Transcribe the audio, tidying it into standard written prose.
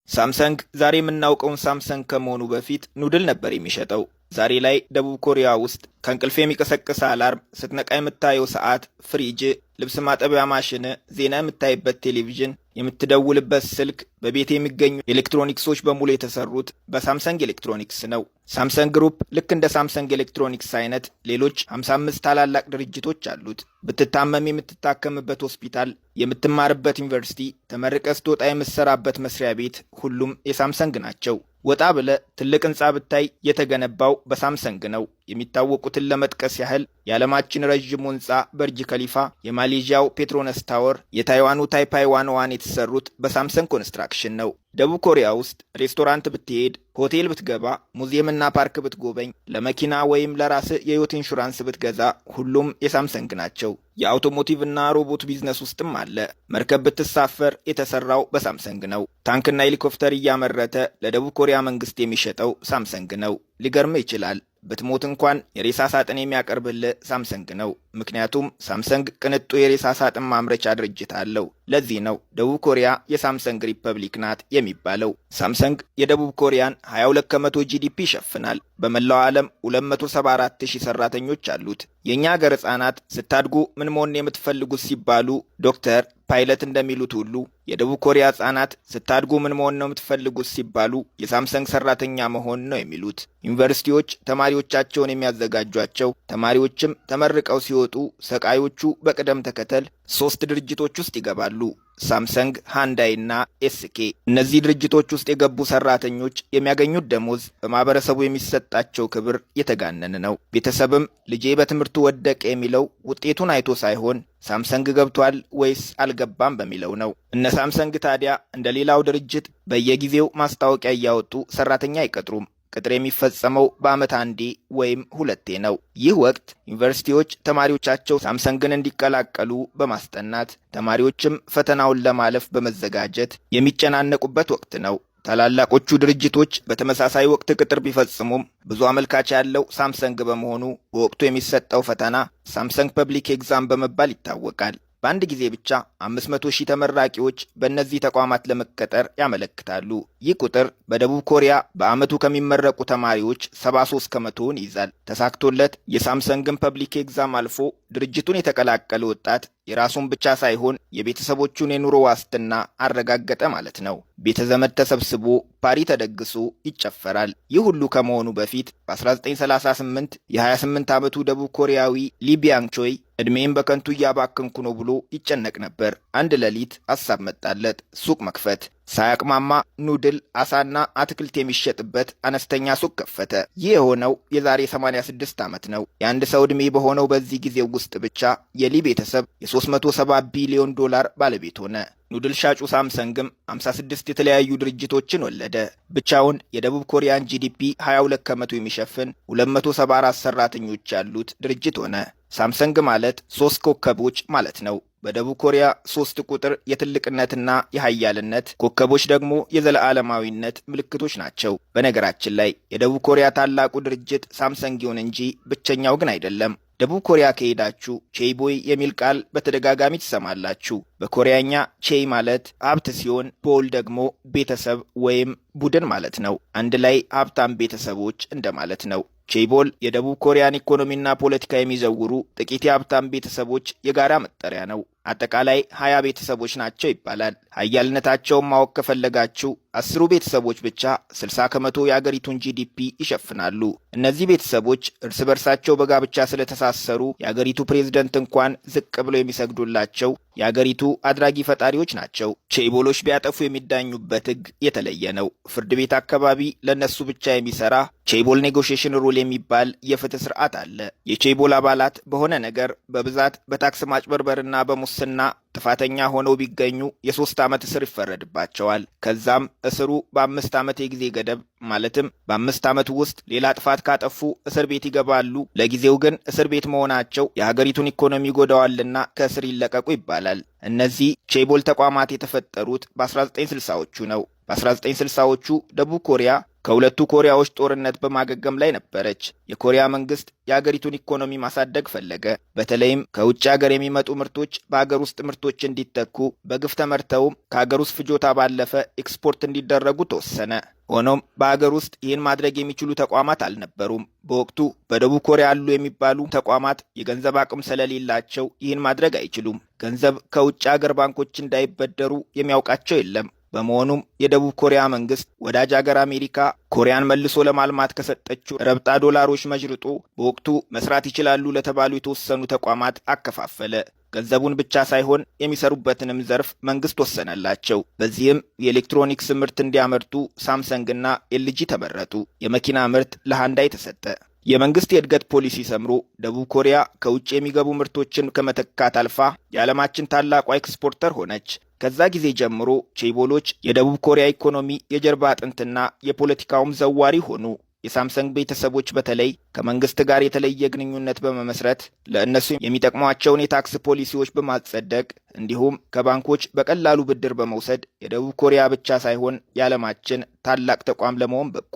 ሳምሰንግ ዛሬ የምናውቀውን ሳምሰንግ ከመሆኑ በፊት ኑድል ነበር የሚሸጠው። ዛሬ ላይ ደቡብ ኮሪያ ውስጥ ከእንቅልፍ የሚቀሰቅስ አላርም፣ ስትነቃ የምታየው ሰዓት፣ ፍሪጅ፣ ልብስ ማጠቢያ ማሽን፣ ዜና የምታይበት ቴሌቪዥን፣ የምትደውልበት ስልክ፣ በቤት የሚገኙ ኤሌክትሮኒክሶች በሙሉ የተሰሩት በሳምሰንግ ኤሌክትሮኒክስ ነው። ሳምሰንግ ግሩፕ ልክ እንደ ሳምሰንግ ኤሌክትሮኒክስ አይነት ሌሎች 55 ታላላቅ ድርጅቶች አሉት። ብትታመም የምትታከምበት ሆስፒታል፣ የምትማርበት ዩኒቨርሲቲ፣ ተመርቀ ስትወጣ የምትሰራበት መስሪያ ቤት ሁሉም የሳምሰንግ ናቸው። ወጣ ብለ ትልቅ ህንጻ ብታይ የተገነባው በሳምሰንግ ነው። የሚታወቁትን ለመጥቀስ ያህል የዓለማችን ረዥሙ ህንጻ በርጅ ከሊፋ፣ የማሌዥያው ፔትሮነስ ታወር፣ የታይዋኑ ታይፓይ ዋን የተሰሩት በሳምሰንግ ኮንስትራክሽን ነው። ደቡብ ኮሪያ ውስጥ ሬስቶራንት ብትሄድ፣ ሆቴል ብትገባ፣ ሙዚየምና ፓርክ ብትጎበኝ፣ ለመኪና ወይም ለራስህ የህይወት ኢንሹራንስ ብትገዛ ሁሉም የሳምሰንግ ናቸው። የአውቶሞቲቭ እና ሮቦት ቢዝነስ ውስጥም አለ። መርከብ ብትሳፈር የተሰራው በሳምሰንግ ነው። ታንክና ሄሊኮፕተር እያመረተ ለደቡብ ኮሪያ መንግስት የሚሸጠው ሳምሰንግ ነው። ሊገርምህ ይችላል። ብትሞት እንኳን የሬሳ ሳጥን የሚያቀርብልህ ሳምሰንግ ነው። ምክንያቱም ሳምሰንግ ቅንጡ የሬሳ ሳጥን ማምረቻ ድርጅት አለው። ለዚህ ነው ደቡብ ኮሪያ የሳምሰንግ ሪፐብሊክ ናት የሚባለው። ሳምሰንግ የደቡብ ኮሪያን 22 ከመቶ ጂዲፒ ይሸፍናል። በመላው ዓለም 274,000 ሰራተኞች አሉት። የእኛ ሀገር ህጻናት ስታድጉ ምን መሆን የምትፈልጉት ሲባሉ ዶክተር፣ ፓይለት እንደሚሉት ሁሉ የደቡብ ኮሪያ ህጻናት ስታድጉ ምን መሆን ነው የምትፈልጉት ሲባሉ የሳምሰንግ ሰራተኛ መሆን ነው የሚሉት። ዩኒቨርሲቲዎች ተማሪዎቻቸውን የሚያዘጋጇቸው፣ ተማሪዎችም ተመርቀው ሲወጡ ሰቃዮቹ በቅደም ተከተል 3 ድርጅቶች ውስጥ ይገባሉ። ሳምሰንግ፣ ሃንዳይ እና ኤስኬ። እነዚህ ድርጅቶች ውስጥ የገቡ ሰራተኞች የሚያገኙት ደሞዝ፣ በማህበረሰቡ የሚሰጣቸው ክብር የተጋነነ ነው። ቤተሰብም ልጄ በትምህርቱ ወደቀ የሚለው ውጤቱን አይቶ ሳይሆን ሳምሰንግ ገብቷል ወይስ አልገባም በሚለው ነው። እነ ሳምሰንግ ታዲያ እንደ ሌላው ድርጅት በየጊዜው ማስታወቂያ እያወጡ ሰራተኛ አይቀጥሩም። ቅጥር የሚፈጸመው በዓመት አንዴ ወይም 2 ነው። ይህ ወቅት ዩኒቨርሲቲዎች ተማሪዎቻቸው ሳምሰንግን እንዲቀላቀሉ በማስጠናት ተማሪዎችም ፈተናውን ለማለፍ በመዘጋጀት የሚጨናነቁበት ወቅት ነው። ታላላቆቹ ድርጅቶች በተመሳሳይ ወቅት ቅጥር ቢፈጽሙም ብዙ አመልካች ያለው ሳምሰንግ በመሆኑ በወቅቱ የሚሰጠው ፈተና ሳምሰንግ ፐብሊክ ኤግዛም በመባል ይታወቃል። በአንድ ጊዜ ብቻ 500,000 ተመራቂዎች በእነዚህ ተቋማት ለመቀጠር ያመለክታሉ። ይህ ቁጥር በደቡብ ኮሪያ በዓመቱ ከሚመረቁ ተማሪዎች 73 ከመቶውን ይይዛል። ተሳክቶለት የሳምሰንግን ፐብሊክ ኤግዛም አልፎ ድርጅቱን የተቀላቀለ ወጣት የራሱን ብቻ ሳይሆን የቤተሰቦቹን የኑሮ ዋስትና አረጋገጠ ማለት ነው። ቤተ ዘመድ ተሰብስቦ ፓሪ ተደግሶ ይጨፈራል። ይህ ሁሉ ከመሆኑ በፊት በ1938 የ28 ዓመቱ ደቡብ ኮሪያዊ ሊ ቢያንግ ቾይ ዕድሜን በከንቱ እያባከንኩ ነው ብሎ ይጨነቅ ነበር። አንድ ሌሊት ሐሳብ መጣለት፣ ሱቅ መክፈት። ሳያቅማማ ኑድል፣ አሳና አትክልት የሚሸጥበት አነስተኛ ሱቅ ከፈተ። ይህ የሆነው የዛሬ 86 ዓመት ነው። የአንድ ሰው ዕድሜ በሆነው በዚህ ጊዜ ውስጥ ብቻ የሊ ቤተሰብ የ370 ቢሊዮን ዶላር ባለቤት ሆነ። ኑድል ሻጩ ሳምሰንግም 56 የተለያዩ ድርጅቶችን ወለደ። ብቻውን የደቡብ ኮሪያን ጂዲፒ 22 ከመቶ የሚሸፍን 274 ሰራተኞች ያሉት ድርጅት ሆነ። ሳምሰንግ ማለት 3 ኮከቦች ማለት ነው። በደቡብ ኮሪያ 3 ቁጥር የትልቅነትና የኃያልነት፣ ኮከቦች ደግሞ የዘለዓለማዊነት ምልክቶች ናቸው። በነገራችን ላይ የደቡብ ኮሪያ ታላቁ ድርጅት ሳምሰንግ ይሁን እንጂ ብቸኛው ግን አይደለም። ደቡብ ኮሪያ ከሄዳችሁ ቼይቦይ የሚል ቃል በተደጋጋሚ ትሰማላችሁ። በኮሪያኛ ቼይ ማለት ሀብት ሲሆን ቦል ደግሞ ቤተሰብ ወይም ቡድን ማለት ነው። አንድ ላይ ሀብታም ቤተሰቦች እንደማለት ነው። ቼይቦል የደቡብ ኮሪያን ኢኮኖሚና ፖለቲካ የሚዘውሩ ጥቂት የሀብታም ቤተሰቦች የጋራ መጠሪያ ነው። አጠቃላይ 20 ቤተሰቦች ናቸው ይባላል። ኃያልነታቸውን ማወቅ ከፈለጋችሁ 10 ቤተሰቦች ብቻ 60 ከመቶ የአገሪቱን ጂዲፒ ይሸፍናሉ። እነዚህ ቤተሰቦች እርስ በርሳቸው በጋብቻ ስለተሳሰሩ የአገሪቱ ፕሬዝደንት እንኳን ዝቅ ብለው የሚሰግዱላቸው የአገሪቱ አድራጊ ፈጣሪዎች ናቸው። ቼይቦሎች ቢያጠፉ የሚዳኙበት ሕግ የተለየ ነው። ፍርድ ቤት አካባቢ ለነሱ ብቻ የሚሰራ ቼይቦል ኔጎሽዬሽን ሩል የሚባል የፍትህ ስርዓት አለ። የቼይቦል አባላት በሆነ ነገር በብዛት በታክስ ማጭበርበርና በሙስና ጥፋተኛ ሆነው ቢገኙ የ3 ዓመት እስር ይፈረድባቸዋል። ከዛም እስሩ በ5 ዓመት የጊዜ ገደብ ማለትም በ5 ዓመት ውስጥ ሌላ ጥፋት ካጠፉ እስር ቤት ይገባሉ። ለጊዜው ግን እስር ቤት መሆናቸው የሀገሪቱን ኢኮኖሚ ጎዳዋልና ከእስር ይለቀቁ ይባላል። እነዚህ ቼይቦል ተቋማት የተፈጠሩት በ1960ዎቹ ነው። በ1960ዎቹ ደቡብ ኮሪያ ከሁለቱ ኮሪያዎች ጦርነት በማገገም ላይ ነበረች። የኮሪያ መንግስት የአገሪቱን ኢኮኖሚ ማሳደግ ፈለገ። በተለይም ከውጭ ሀገር የሚመጡ ምርቶች በአገር ውስጥ ምርቶች እንዲተኩ በግፍ ተመርተውም ከአገር ውስጥ ፍጆታ ባለፈ ኤክስፖርት እንዲደረጉ ተወሰነ። ሆኖም በአገር ውስጥ ይህን ማድረግ የሚችሉ ተቋማት አልነበሩም። በወቅቱ በደቡብ ኮሪያ ያሉ የሚባሉ ተቋማት የገንዘብ አቅም ስለሌላቸው ይህን ማድረግ አይችሉም። ገንዘብ ከውጭ ሀገር ባንኮች እንዳይበደሩ የሚያውቃቸው የለም። በመሆኑም የደቡብ ኮሪያ መንግስት ወዳጅ ሀገር አሜሪካ ኮሪያን መልሶ ለማልማት ከሰጠችው ረብጣ ዶላሮች መዥርጦ በወቅቱ መስራት ይችላሉ ለተባሉ የተወሰኑ ተቋማት አከፋፈለ። ገንዘቡን ብቻ ሳይሆን የሚሰሩበትንም ዘርፍ መንግስት ወሰነላቸው። በዚህም የኤሌክትሮኒክስ ምርት እንዲያመርቱ ሳምሰንግና ኤልጂ ተመረጡ። የመኪና ምርት ለሃንዳይ ተሰጠ። የመንግስት የእድገት ፖሊሲ ሰምሮ ደቡብ ኮሪያ ከውጭ የሚገቡ ምርቶችን ከመተካት አልፋ የዓለማችን ታላቋ ኤክስፖርተር ሆነች። ከዛ ጊዜ ጀምሮ ቼይቦሎች የደቡብ ኮሪያ ኢኮኖሚ የጀርባ አጥንትና የፖለቲካውም ዘዋሪ ሆኑ። የሳምሰንግ ቤተሰቦች በተለይ ከመንግስት ጋር የተለየ ግንኙነት በመመስረት ለእነሱ የሚጠቅሟቸውን የታክስ ፖሊሲዎች በማጸደቅ እንዲሁም ከባንኮች በቀላሉ ብድር በመውሰድ የደቡብ ኮሪያ ብቻ ሳይሆን የዓለማችን ታላቅ ተቋም ለመሆን በቁ።